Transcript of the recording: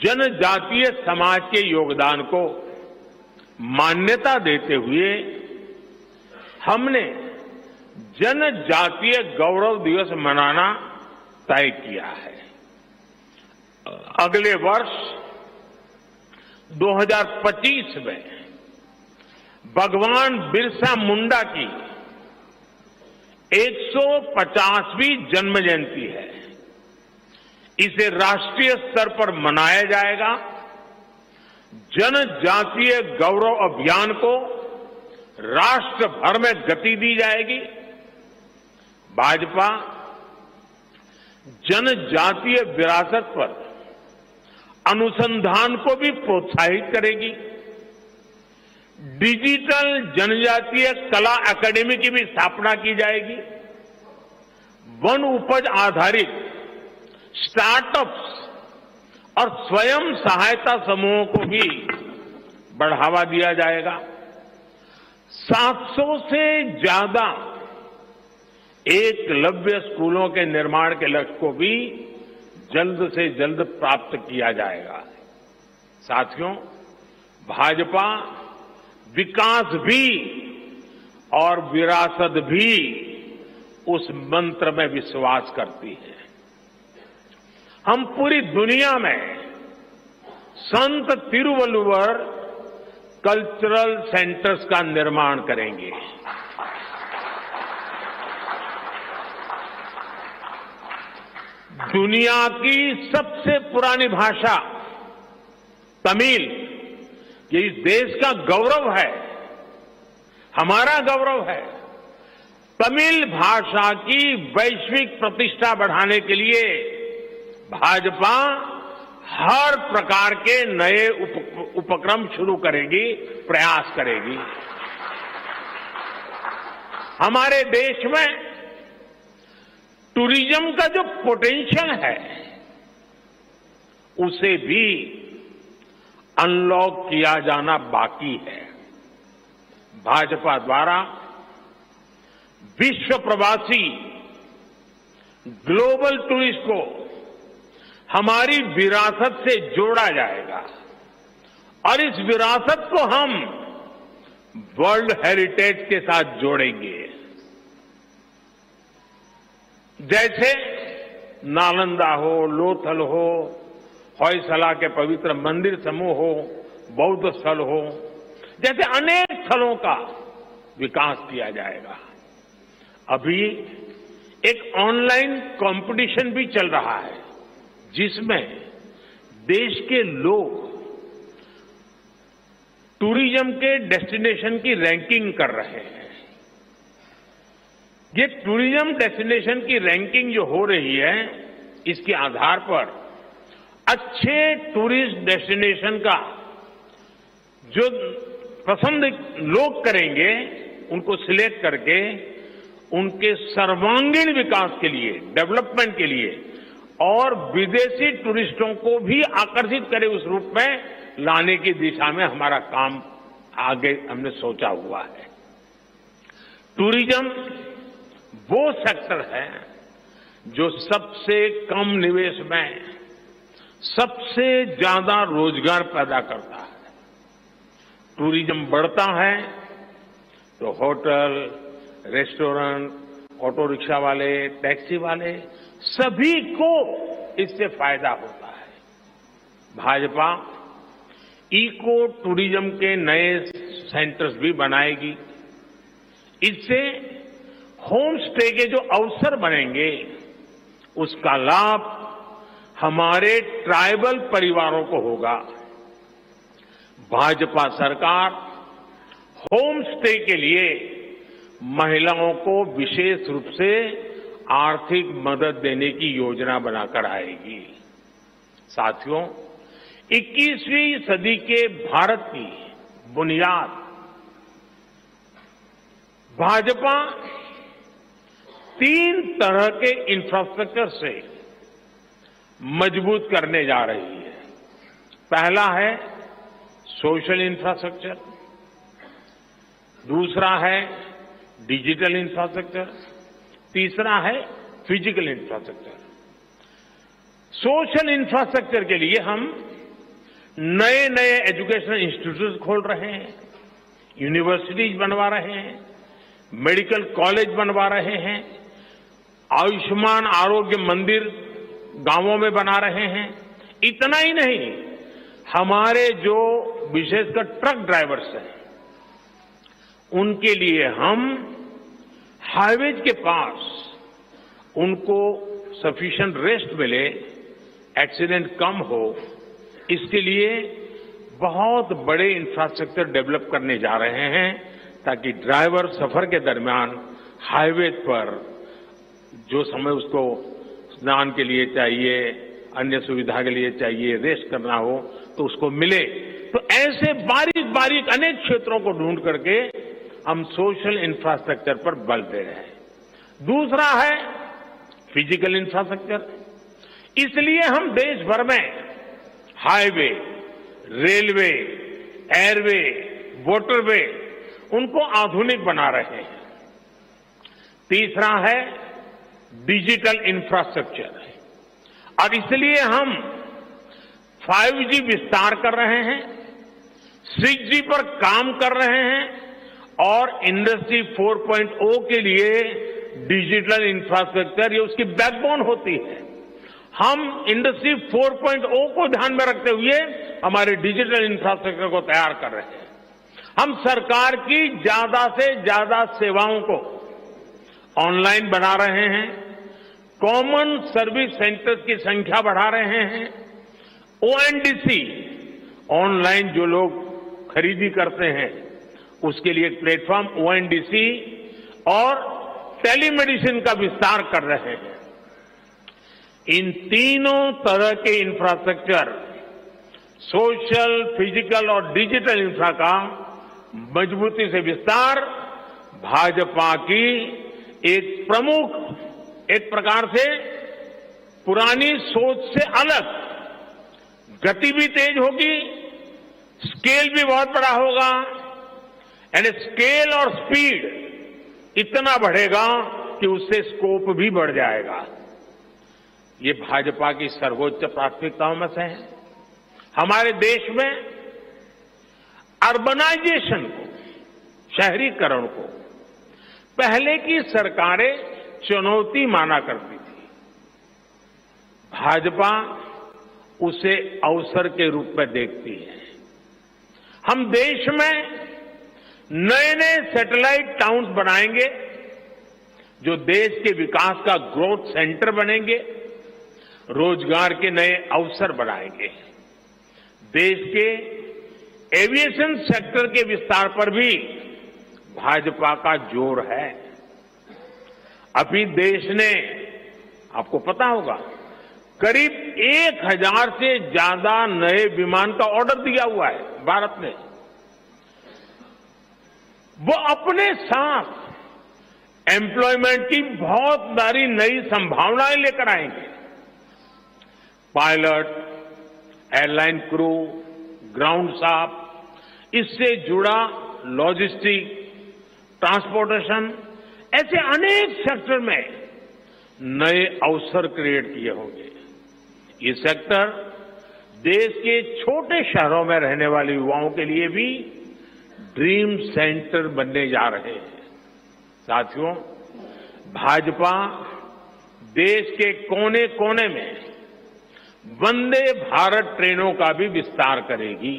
जनजातीय समाज के योगदान को मान्यता देते हुए हमने जनजातीय गौरव दिवस मनाना तय किया है। अगले वर्ष 2025 में भगवान बिरसा मुंडा की 150वीं जन्म जयंती है। इसे राष्ट्रीय स्तर पर मनाया जाएगा। जनजातीय गौरव अभियान को राष्ट्र भर में गति दी जाएगी। भाजपा जनजातीय विरासत पर अनुसंधान को भी प्रोत्साहित करेगी। डिजिटल जनजातीय कला अकादमी की भी स्थापना की जाएगी। वन उपज आधारित स्टार्टअप्स और स्वयं सहायता समूहों को भी बढ़ावा दिया जाएगा। 700 से ज्यादा एकलव्य स्कूलों के निर्माण के लक्ष्य को भी जल्द से जल्द प्राप्त किया जाएगा। साथियों, भाजपा विकास भी और विरासत भी उस मंत्र में विश्वास करती है। हम पूरी दुनिया में संत तिरुवल्लुवर कल्चरल सेंटर्स का निर्माण करेंगे। दुनिया की सबसे पुरानी भाषा तमिल, ये इस देश का गौरव है, हमारा गौरव है। तमिल भाषा की वैश्विक प्रतिष्ठा बढ़ाने के लिए भाजपा हर प्रकार के नए उपक्रम शुरू करेगी, प्रयास करेगी। हमारे देश में टूरिज्म का जो पोटेंशियल है उसे भी अनलॉक किया जाना बाकी है। भाजपा द्वारा विश्व प्रवासी ग्लोबल टूरिस्ट को हमारी विरासत से जोड़ा जाएगा और इस विरासत को हम वर्ल्ड हेरिटेज के साथ जोड़ेंगे। जैसे नालंदा हो, लोथल हो, होयसला के पवित्र मंदिर समूह हो, बौद्ध स्थल हो, जैसे अनेक स्थलों का विकास किया जाएगा। अभी एक ऑनलाइन कंपटीशन भी चल रहा है जिसमें देश के लोग टूरिज्म के डेस्टिनेशन की रैंकिंग कर रहे हैं। ये टूरिज्म डेस्टिनेशन की रैंकिंग जो हो रही है, इसके आधार पर अच्छे टूरिस्ट डेस्टिनेशन का जो पसंद लोग करेंगे, उनको सिलेक्ट करके उनके सर्वांगीण विकास के लिए, डेवलपमेंट के लिए और विदेशी टूरिस्टों को भी आकर्षित करे उस रूप में लाने की दिशा में हमारा काम आगे हमने सोचा हुआ है। टूरिज्म वो सेक्टर है जो सबसे कम निवेश में सबसे ज्यादा रोजगार पैदा करता है। टूरिज्म बढ़ता है तो होटल, रेस्टोरेंट, ऑटो रिक्शा वाले, टैक्सी वाले सभी को इससे फायदा होता है। भाजपा इको टूरिज्म के नए सेंटर्स भी बनाएगी। इससे होम स्टे के जो अवसर बनेंगे उसका लाभ हमारे ट्राइबल परिवारों को होगा। भाजपा सरकार होम स्टे के लिए महिलाओं को विशेष रूप से आर्थिक मदद देने की योजना बनाकर आएगी। साथियों, 21वीं सदी के भारत की बुनियाद भाजपा 3 तरह के इंफ्रास्ट्रक्चर से मजबूत करने जा रही है। पहला है सोशल इंफ्रास्ट्रक्चर, दूसरा है डिजिटल इंफ्रास्ट्रक्चर, तीसरा है फिजिकल इंफ्रास्ट्रक्चर। सोशल इंफ्रास्ट्रक्चर के लिए हम नए नए एजुकेशन इंस्टीट्यूट खोल रहे हैं, यूनिवर्सिटीज बनवा रहे हैं, मेडिकल कॉलेज बनवा रहे हैं, आयुष्मान आरोग्य मंदिर गांवों में बना रहे हैं। इतना ही नहीं, हमारे जो विशेषकर ट्रक ड्राइवर्स हैं, उनके लिए हम हाईवेज के पास उनको सफिशिएंट रेस्ट मिले, एक्सीडेंट कम हो, इसके लिए बहुत बड़े इंफ्रास्ट्रक्चर डेवलप करने जा रहे हैं, ताकि ड्राइवर सफर के दरमियान हाईवे पर जो समय उसको स्नान के लिए चाहिए, अन्य सुविधा के लिए चाहिए, रेस्ट करना हो, तो उसको मिले। तो ऐसे बारीक बारीक अनेक क्षेत्रों को ढूंढ करके हम सोशल इंफ्रास्ट्रक्चर पर बल दे रहे हैं। दूसरा है फिजिकल इंफ्रास्ट्रक्चर। इसलिए हम देश भर में हाईवे, रेलवे, एयरवे, वाटरवे उनको आधुनिक बना रहे हैं। तीसरा है डिजिटल इंफ्रास्ट्रक्चर, और इसलिए हम 5G विस्तार कर रहे हैं, 6G पर काम कर रहे हैं, और इंडस्ट्री 4.0 के लिए डिजिटल इंफ्रास्ट्रक्चर ये उसकी बैकबोन होती है। हम इंडस्ट्री 4.0 को ध्यान में रखते हुए हमारे डिजिटल इंफ्रास्ट्रक्चर को तैयार कर रहे हैं। हम सरकार की ज्यादा से ज्यादा सेवाओं को ऑनलाइन बना रहे हैं, कॉमन सर्विस सेंटर्स की संख्या बढ़ा रहे हैं, ONDC ऑनलाइन जो लोग खरीदी करते हैं उसके लिए एक प्लेटफॉर्म ONDC और टेलीमेडिसिन का विस्तार कर रहे हैं। इन तीनों तरह के इंफ्रास्ट्रक्चर, सोशल, फिजिकल और डिजिटल इंफ्रा का मजबूती से विस्तार भाजपा की एक प्रमुख, एक प्रकार से पुरानी सोच से अलग, गति भी तेज होगी, स्केल भी बहुत बड़ा होगा, एंड स्केल और स्पीड इतना बढ़ेगा कि उससे स्कोप भी बढ़ जाएगा। ये भाजपा की सर्वोच्च प्राथमिकताओं में से है। हमारे देश में अर्बनाइजेशन को, शहरीकरण को पहले की सरकारें चुनौती माना करती थी। भाजपा उसे अवसर के रूप में देखती है। हम देश में नए नए सैटेलाइट टाउन्स बनाएंगे जो देश के विकास का ग्रोथ सेंटर बनेंगे, रोजगार के नए अवसर बनाएंगे। देश के एविएशन सेक्टर के विस्तार पर भी भाजपा का जोर है। अभी देश ने, आपको पता होगा, करीब 1000 से ज्यादा नए विमान का ऑर्डर दिया हुआ है भारत ने। वो अपने साथ एम्प्लॉयमेंट की बहुत सारी नई संभावनाएं लेकर आएंगे। Pilot, airline crew, ground staff, इससे जुड़ा लॉजिस्टिक, ट्रांसपोर्टेशन, ऐसे अनेक सेक्टर में नए अवसर क्रिएट किए होंगे। ये सेक्टर देश के छोटे शहरों में रहने वाले युवाओं के लिए भी ड्रीम सेंटर बनने जा रहे हैं। साथियों, भाजपा देश के कोने कोने में वंदे भारत ट्रेनों का भी विस्तार करेगी।